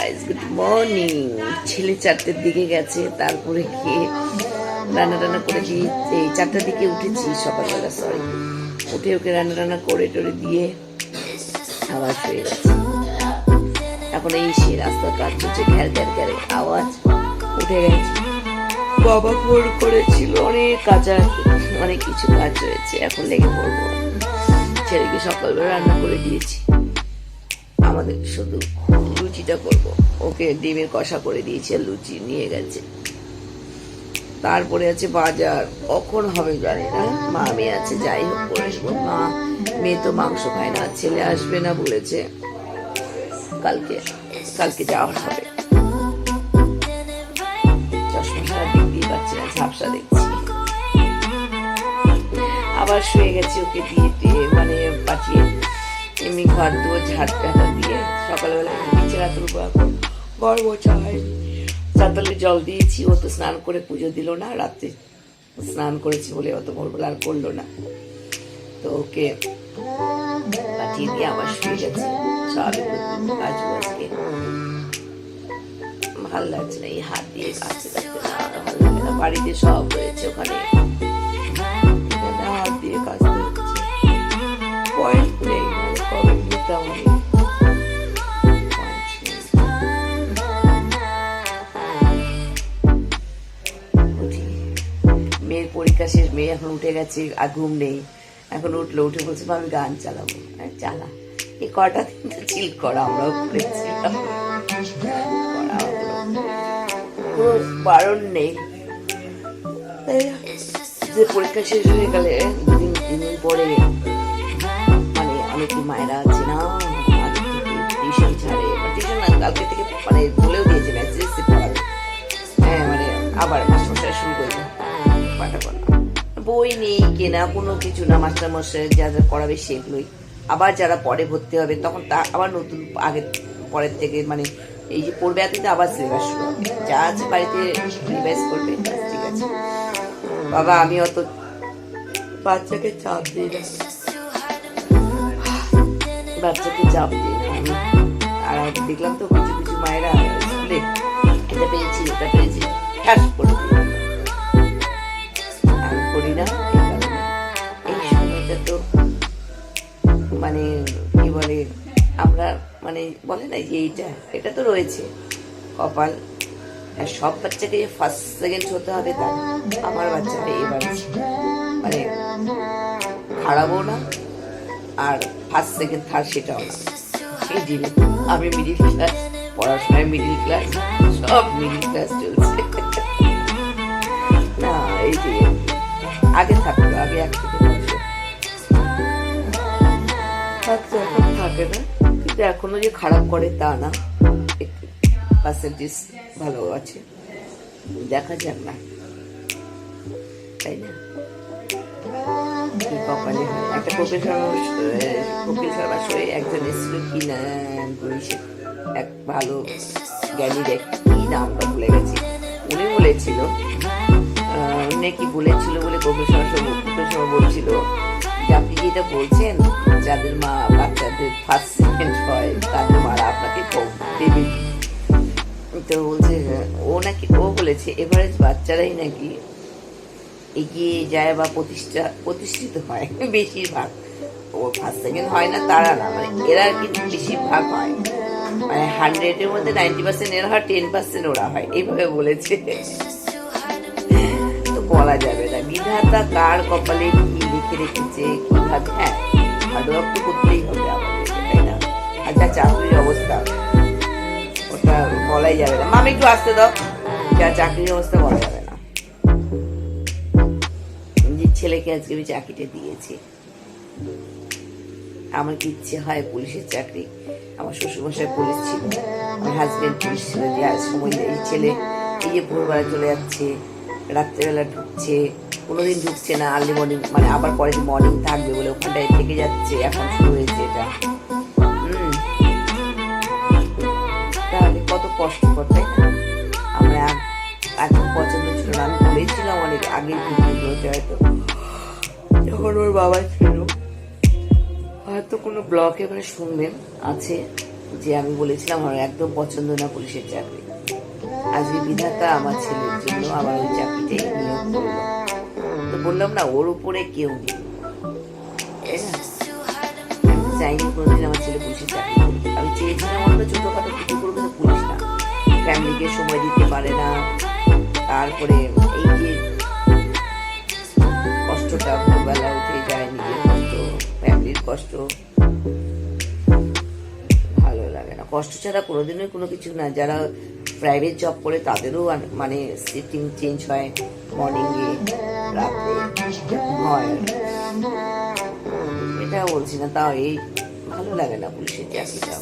Guys, good morning. ছেলে 4টের দিকে গেছে, তারপরে খেয়ে রান্না টান্না করে দিয়ে এই 4টার দিকে উঠেছি সকালবেলা, সরি, উঠে ওকে রান্না টান্না করে টরে দিয়ে আবার শুয়ে গেছে। এখন এই সে রাস্তার কাজ চলছে, ঘ্যার ঘ্যার ঘ্যার আওয়াজ, উঠে গেছে। বাবা ফোন করেছিল, অনেক কিছু কাজ রয়েছে, এখন লেগে পড়বো। ছেলেকে সকালবেলা রান্না করে দিয়েছি, আমাদের শুধু লুচিটা করবো। ওকে ডিমের কষা করে দিয়েছি আর লুচি নিয়ে গেছে। তারপরে আছে বাজার, কখন হবে জানি না। মা মেয়ে আছে, যাই হোক করে আসবো। মেয়ে তো মাংস খায় না, ছেলে আসবে না বলেছে, কালকে যাওয়া হবে। চশমা দেখতেই পাচ্ছি না, ঝাপসা দেখছি। আবার শুয়ে গেছি ওকে দিয়ে মানে পাঠিয়ে, এমনি ঘর দুয়ার ঝাড় টাটা দিয়ে সকালবেলা বিছানা তুলবো। এখন ঘর মোছা হয়, চাতালে জল দিয়েছি। ও তো স্নান করে পুজো দিল না, রাত্রে স্নান করেছি বলে অত ভোরবেলা আর করলো না। তো ওকে পাঠিয়ে দিয়ে আবার শুয়ে গেছে। স্বাভাবিক কাজও আজকে ভাল লাগছে না, এই হাত দিয়ে কাজতে কাজতে না ভালো লাগে না। বাড়িতে সব রয়েছে, ওখানে হাত দিয়ে কাজতে হচ্ছে, পয়েন্ট নেই, কবে নিতাম আমি। মেয়ের পরীক্ষা শেষ, মেয়ে এখন উঠে গেছে, আর ঘুম নেই। এখন উঠলো, উঠে বলছে আমি গান চালাবো। চালা, এই কটা দিন তো চিল করা আমরাও করেছিলাম, কোনো বারণ নেই। যে পরীক্ষা শেষ হয়ে গেলে দুদিন পরে মানে অনেকে মায়েরা আছে না, আগে থেকে টিউশন ছাড়ে, টিউশন না, কালকে থেকে মানে বলেও দিয়েছে মেসেজ পড়াবে। হ্যাঁ, মানে আবার মাস্টারমশাই শুরু করবে পাঠা পড়া, বই নেই কেনা, কোনো কিছু না। মাস্টারমশাই যা যা করাবে সেগুলোই। আবার যারা পরে ভর্তি হবে তখন তা আবার নতুন আগের পরের থেকে মানে এই যে পড়বে এতদিন আবার সিলেবাস শুরু হবে। যা আছে বাড়িতে রিভাইজ করবে, ঠিক আছে। বাবা আমি অত বাচ্চাকে চাপ দিই না, বাচ্চাকে চাপ দিই না আমি। আর দেখলাম তো কিছু কিছু মায়েরা স্কুলে এটা পেয়েছি ওটা পেয়েছি ঠাস করে দিই, আমি করি না। এই কারণে এই সময়টা তো মানে কি বলে আমরা মানে বলে না যে এটা তো রয়েছে কপাল। আর সব বাচ্চাকে ফার্স্ট সেকেন্ড হতে হবে তা, আমার বাচ্চাটা এবার মানে খারাপও না আর ফার্স্ট সেকেন্ড থার্ড সেটাও না। এই দিনে আমি মিডিল ক্লাস, পড়াশোনায় মিডিল ক্লাস, সব মিডিল ক্লাস চলছে না। এই যে আগে থাকতো, আগে এক থেকে এখন থাকে না, কিন্তু এখনো যে খারাপ করে তা না, পার্সেন্টেজ ভালো আছে, দেখা যাক না, তাই না? কপালে হয়। একটা কপিল শর্মা শোয়ে একজন এসেছিল, কি না এক ভালো জ্ঞানী কি নামটা ভুলে গেছি, উনি বলেছিল নাকি বলেছিল বলে কপিল শর্মা বলছিল যে আপনি যেটা বলছেন যাদের মা বাচ্চাদের ফার্স্ট সেকেন্ড হয় তাদের মারা আপনাকে দেবে। তো বলছে ও নাকি, ও বলেছে এভারেজ বাচ্চারাই নাকি এগিয়ে যায় বা প্রতিষ্ঠিত হয় বেশিরভাগ। ও ফার্স্ট সেকেন্ড হয় না তারা না, মানে এরা কিন্তু বেশিরভাগ হয়, মানে 100-এর মধ্যে 90% এরা হয়, 10% ওরা হয়, এইভাবে বলেছে। তো বলা যাবে না বিধাতা কার কপালে কি লিখে রেখেছে কিভাবে। হ্যাঁ, হার্ডওয়ার্ক তো করতেই হবে আমাদের, তাই না? আর যা চাকরির অবস্থা ওটা বলাই যাবে না। মামি একটু আসতে দাও, যা চাকরির অবস্থা বলা যাবে না। ছেলেকে আজকে আমি চাকরিটা দিয়েছি, আমার কি ইচ্ছে হয় পুলিশের চাকরি। আমার শ্বশুরমশাই পুলিশ ছিল, আমার হাজবেন্ড পুলিশ ছিল, যে আজ সময় এই ছেলে এই যে ভোরবেলা চলে যাচ্ছে, রাত্রেবেলা ঢুকছে, কোনোদিন ঢুকছে না আর্লি মর্নিং, মানে আবার পরের দিন মর্নিং থাকবে বলে ওখানটায় থেকে যাচ্ছে, এখন শুরু হয়েছে এটা। তাহলে কত কষ্টকর, তাই না? আমরা এখন পছন্দ ছিল না, আমি বলেছিলাম অনেক আগে হতে, হয়তো যখন ওর বাবা ছিল হয়তো কোনো ব্লগে মানে শুনবেন আছে যে আমি বলেছিলাম আমার একদম পছন্দ না পুলিশের চাকরি। আজকে বিধাতা আমার ছেলের জন্য আমার ওই চাকরিটাই নিয়োগ করলো। তো বললাম না, ওর উপরে কেউ নেই, তাই না? আমি চাইনি কোনোদিন আমার ছেলে পুলিশের চাকরি করুক। আমি চেয়েছিলাম আমরা ছোটখাটো কিছু করবো, কিন্তু পুলিশ না, ফ্যামিলিকে সময় দিতে পারে না। তারপরে এই যে কষ্টটা, ভোরবেলা উঠে যায়, নিজের কষ্ট, ফ্যামিলির কষ্ট, ভালো লাগে না। কষ্ট ছাড়া কোনোদিনই কোনো কিছু না। যারা প্রাইভেট জব করে তাদেরও মানে শিফটিং চেঞ্জ হয়, মর্নিংয়ে রাতে হয়, এটা বলছি না। তাও এই ভালো লাগে না পুলিশের চাকরিটা।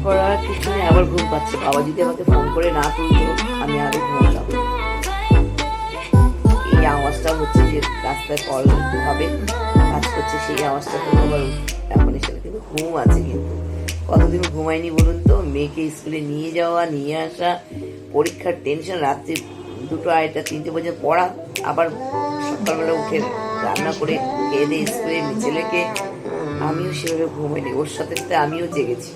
করার কিছু নেই। আবার ঘুম পাচ্ছে। বাবা যদি আমাকে ফোন করে না তুলতো আমি আরো ঘুমাতাম। এই আওয়াজটা হচ্ছে যে রাস্তায় কল হবে, কাজ করছে, সেই আওয়াজটা তো আবার এখন এসে, কিন্তু ঘুম আছে। কিন্তু কতদিন ঘুমায়নি বলুন তো? মেয়েকে স্কুলে নিয়ে যাওয়া, নিয়ে আসা, পরীক্ষার টেনশন, রাত্রে 2টো 2:30 3টে পর্যন্ত পড়া, আবার সকালবেলা উঠে রান্না করে খেয়ে দিয়ে স্কুলে ছেলেকে। আমিও সেভাবে ঘুমাইনি, ওর সাথে সাথে আমিও জেগেছি।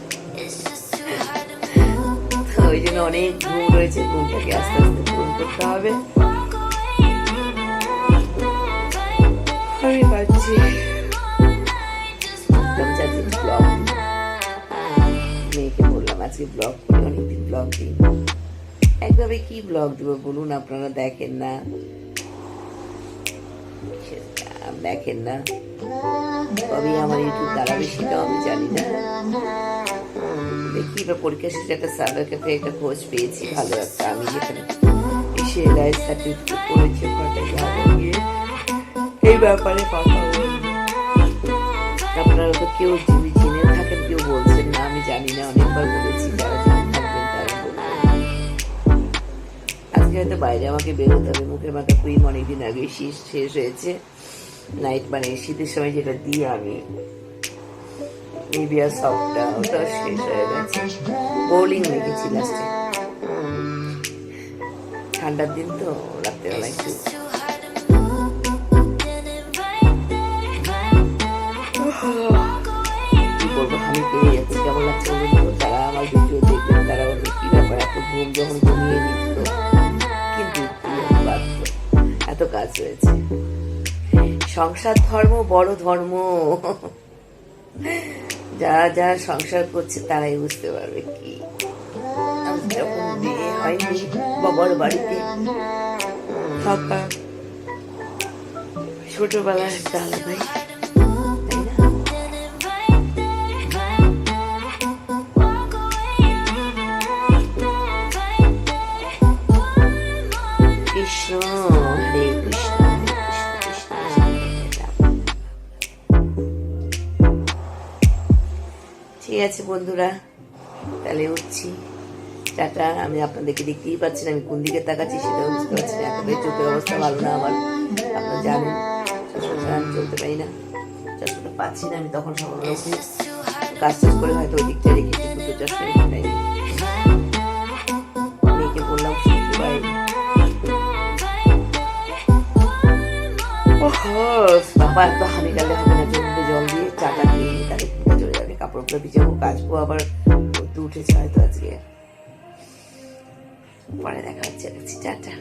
ওই জন্য অনেক ঘুম রয়েছে, ঘুমটাকে আস্তে আস্তে পূরণ করতে হবে। আমি পাচ্ছি মেয়েকে বললাম আজকে ব্লগ করি, অনেকদিন ব্লগ দিই। একভাবে কি ব্লগ দেবো বলুন? আপনারা দেখেন না, কবে আমার ইউটিউব দাঁড়াবে সেটাও আমি জানি না। দেখি, এবার পরীক্ষা শেষে একটা সার্টিফিকেটে একটা খোঁজ পেয়েছি ভালো একটা। আমি যেখানে সেলাই সার্টিফিকেট করেছি ওখানটায় যাবো, গিয়ে এই ব্যাপারে কথা বলবো। আপনারা তো কেউ যদি জেনে থাকেন, কেউ বলছেন না, আমি জানি না, অনেকবার বলেছি। যারা জেনে থাকবেন তারা বলবেন। আজকে হয়তো বাইরে আমাকে বেরোতে হবে। মুখের মাথা ক্রিম অনেকদিন আগে শেষ হয়েছে। নাইট মানে শীতের সময় যেটা দিই আমি, নিভিয়া সফটটা, ওটা শেষ হয়ে গেছে। বোলিং রেখেছি লাস্টে, ঠান্ডার দিন তো রাত্রেবেলা একটু কি বলবো, আমি পেয়ে যাচ্ছি। কেমন লাগছে বলুন তো? যারা আমার ভিডিও দেখবেন তারা বলবে কি ব্যাপার, এত ঘুম যখন ঘুমিয়ে নিত, কিন্তু এত কাজ রয়েছে। সংসার ধর্ম বড় ধর্ম। যারা যারা সংসার করছে তারাই বুঝতে পারবে কি। যখন বিয়ে হয়নি, বাবার বাড়িতে থাকা ছোটবেলার একটা আলাদাই, তাই না? কৃষ্ণ, হরে কৃষ্ণ, ঠিক আছে বন্ধুরা, তাহলে উঠছি। টাটা। আমি আপনাদেরকে দেখতেই পাচ্ছি না, আমি কোন দিকে তাকাচ্ছি সেটাও বুঝতে পারছি না। একেবারে চোখের অবস্থা ভালো না আমার, আপনারা জানেন। চশমা আমি চলতে পারি না, চশমাটা পাচ্ছি না। আমি তখন সকালবেলা উঠে কাজ টাজ করে হয়তো ওই দিকটা রেখেছি, 2টো চশমা রেখে নেয়নি। মেয়েকে বললাম শুনতে পাইনি। বাবা এত হামি গালে হবে না, জমিতে জল দিয়ে চাটা খেয়ে নিই, তাহলে ঘুমটা চলে যাবে। কাপড়গুলো ভিজাবো, কাচবো, আবার পড়তে উঠেছে হয়তো আজকে। পরে দেখা হচ্ছে, টাটা।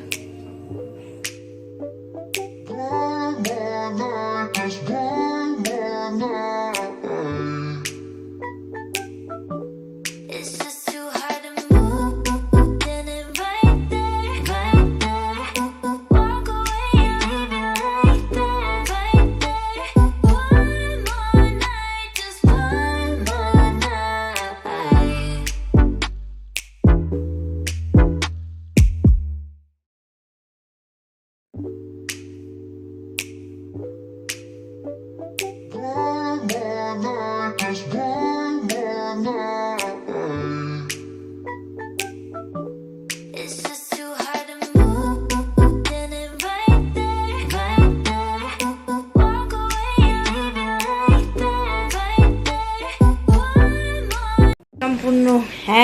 সম্পূর্ণ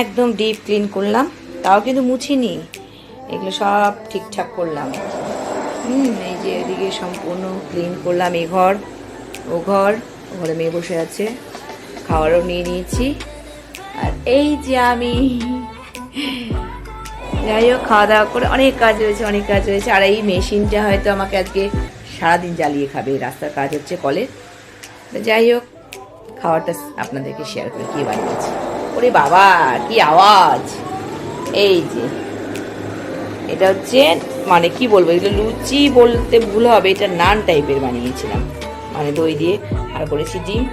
একদম ডিপ ক্লিন করলাম, তাও কিন্তু মুছিনি, এগুলো সব ঠিকঠাক করলাম। এই যে এদিকে সম্পূর্ণ ক্লিন করলাম। এই ঘর, ও ঘর, ঘরে মেয়ে বসে আছে, খাওয়ারও নিয়ে নিয়েছি। আর এই যে আমি, যাই হোক খাওয়া দাওয়া করে অনেক কাজ রয়েছে। আর এই মেশিনটা হয়তো আমাকে আজকে সারাদিন জ্বালিয়ে খাবে, রাস্তার কাজ হচ্ছে কলের। যাই হোক খাওয়াটা আপনাদেরকে শেয়ার করে কি বানিয়েছি। ওরে বাবা কি আওয়াজ! এই যে এটা হচ্ছে, মানে কি বলবো, এগুলো লুচি বলতে ভুল হবে, এটা নান টাইপের বানিয়েছিলাম, মানে দই দিয়ে। আর করেছি ডিম,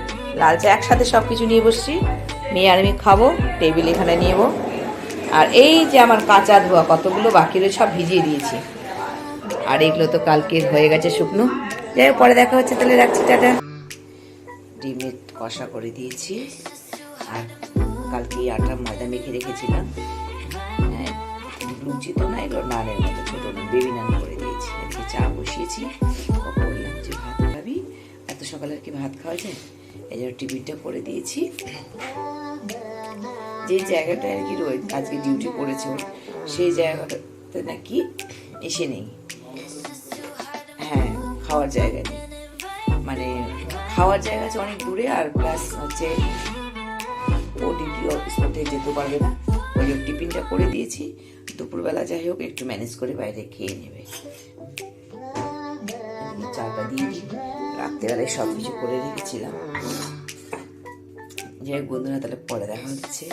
লাল চা, একসাথে সব কিছু নিয়ে বসছি। মেয়ে আর আমি খাবো, টেবিল এখানে নিয়ে। আর এই যে আমার কাঁচা ধোয়া কতগুলো বাকি রয়েছে, সব ভিজিয়ে দিয়েছি। আর এগুলো তো কালকে হয়ে গেছে শুকনো। যাই হোক পরে দেখা হচ্ছে, তাহলে রাখছি, টাটা। ডিমের কষা করে দিয়েছি। আর কালকে আটা ময়দা মেখে রেখেছিলাম, লুচি তো না, এগুলো নানের মতো ছোটো নান, বেবি নান করে দিয়েছি। এদিকে চা বসিয়েছি, বললাম যে ভাত খাবি, এত সকালে আর কি ভাত খাওয়া যায়, এই জন্য টিফিনটা করে দিয়েছি। যে জায়গাটা আর কি রয়েছে আজকে ডিউটি করেছে সেই জায়গাটাতে নাকি এসে নেই, হ্যাঁ খাওয়ার জায়গা নেই, মানে খাওয়ার জায়গা আছে অনেক দূরে। আর প্লাস হচ্ছে ও ডিউটি অফিস মধ্যে যেতে পারবে না, ওই টিফিনটা করে দিয়েছি। দুপুরবেলা যাই হোক একটু ম্যানেজ করে বাইরে খেয়ে নেবে। চাটা দিয়ে দিই, রাত্রেবেলায় সব কিছু করে রেখেছিলাম। যাই হোক বন্ধুরা, তাহলে পরে দেখা হচ্ছে।